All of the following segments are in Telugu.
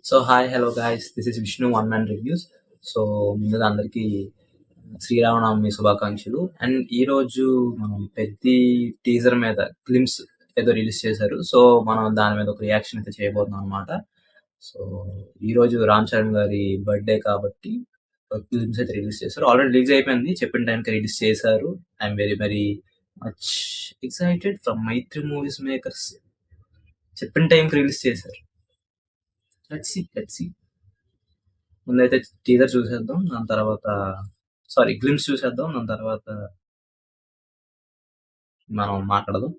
So hi hello guys, this is Vishnu one man reviews. So ముందుగా అందరికీ శ్రీరామనవమి శుభాకాంక్షలు. అండ్ ఈరోజు మనం పెద్ద టీజర్ మీద గ్లిమ్స్ ఏదో రిలీజ్ చేశారు. సో మనం దాని మీద ఒక రియాక్షన్ అయితే చేయబోతున్నాం అనమాట. సో ఈరోజు రామ్ చరణ్ గారి బర్త్డే కాబట్టి గ్లిమ్స్ అయితే రిలీజ్ చేశారు. ఆల్రెడీ రిలీజ్ అయిపోయింది, చెప్పిన టైంకి రిలీజ్ చేశారు. I'm very very much excited from Mythri Movies Makers. చెప్పిన టైంకి రిలీజ్ చేశారు. Let's see. ముందైతే టీజర్ చూసేద్దాం, దాని తర్వాత గ్లిమ్స్ చూసేద్దాం, దాని తర్వాత మనం మాట్లాడదాం.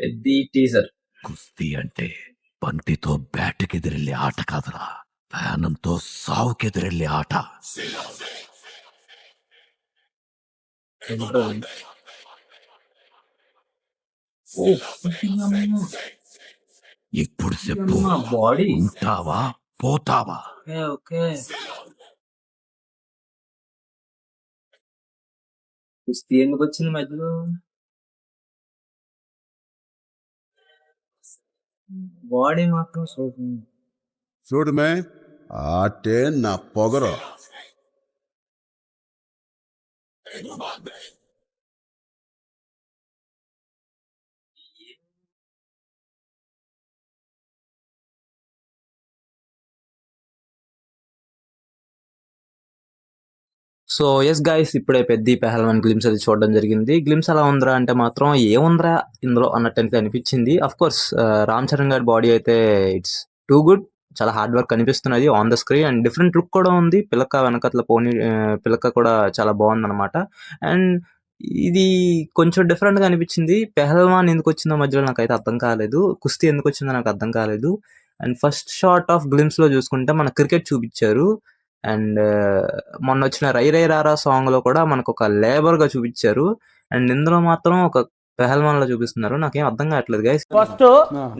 పెద్ద టీజర్. కుస్తీ అంటే బంతితో బ్యాట్కెదిరెళ్ళే ఆట కాదురా, ప్రాణంతో సావుకెదిరెళ్ళే ఆట. ఇప్పుడు చెప్పు, బాడీ ఉంటావా పోతావా? ఓకే. కుస్తీ ఎందుకు వచ్చింది మధ్యలో? బాడీ మాత్రం చూడమే ఆటే నా పొగరు. సో ఎస్ గైస్, ఇప్పుడే పెద్ద పెహల్వాన్ గ్లిమ్స్ అది చూడడం జరిగింది. గ్లిమ్స్ ఎలా ఉందిరా అంటే మాత్రం ఏముందిరా ఇందులో అన్నట్టు అనిపించింది. అఫ్ కోర్స్ రామ్ చరణ్ గారి బాడీ అయితే ఇట్స్ టూ గుడ్, చాలా హార్డ్ వర్క్ కనిపిస్తున్నది on the screen. And different look కూడా ఉంది. పిల్లక వెనకట్ల పిల్లక కూడా చాలా బాగుంది అనమాట. అండ్ ఇది కొంచెం డిఫరెంట్ గా అనిపించింది. పెహల్వాన్ ఎందుకు వచ్చిందో మధ్యలో నాకైతే అర్థం కాలేదు. కుస్తీ ఎందుకు వచ్చిందో నాకు అర్థం కాలేదు. And first shot of glimpse లో చూసుకుంటే మన క్రికెట్ చూపించారు. అండ్ మొన్న వచ్చిన రై రై రారా సాంగ్ లో కూడా మనకు ఒక లేబర్ గా చూపించారు. అండ్ ఇందులో మాత్రం ఒక పెహల్వాన్ లో చూపిస్తున్నారు. నాకేం అర్థం కావట్లేదు గైస్. ఫస్ట్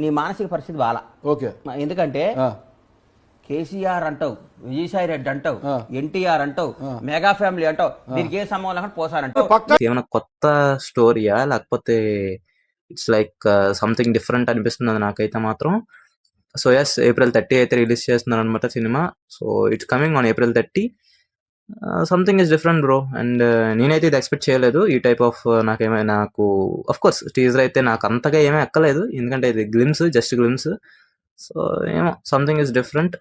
నీ మానసిక పరిస్థితి బాల. ఓకే, ఎందుకంటే కేసీఆర్ అంటావు, విజయసాయి రెడ్డి అంటావు, ఎన్టీఆర్ అంటావు, మెగా ఫ్యామిలీ అంటావు, దీనికి ఏ సంబంధం లేకుండా పోసారంటావు. ఏమైనా కొత్త స్టోరీయా, లేకపోతే ఇట్స్ లైక్ సంథింగ్ డిఫరెంట్ అనిపిస్తుంది నాకైతే మాత్రం. సో ఎస్, April 30 అయితే రిలీజ్ చేస్తున్నారు అనమాట సినిమా. So it's coming on April 30. Something is different bro. And నేనైతే ఇది ఎక్స్పెక్ట్ చేయలేదు, ఈ టైప్ ఆఫ్. నాకు అఫ్ కోర్స్ టీజర్ అయితే నాకు అంతగా ఏమీ ఎక్కలేదు, ఎందుకంటే ఇది గ్లిమ్స్, జస్ట్ గ్లిమ్స్. సో ఏమో something is different.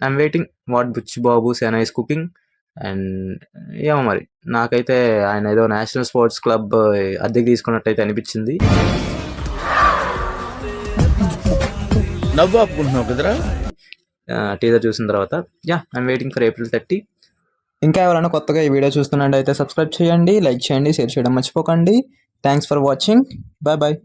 I'm waiting what Buchi Babu Sana is cooking. And ఏమో మరి, నాకైతే ఆయన ఏదో నేషనల్ స్పోర్ట్స్ క్లబ్ అద్దెకి తీసుకున్నట్టయితే అనిపించింది. నవ్వాపుకుంటున్నావు కదరా టీజర్ చూసిన తర్వాత. I'm waiting for April 30. ఇంకా ఎవరైనా కొత్తగా ఈ వీడియో చూస్తున్నట్టయితే సబ్స్క్రైబ్ చేయండి, లైక్ చేయండి, షేర్ చేయడం మర్చిపోకండి. Thanks for watching. Bye bye.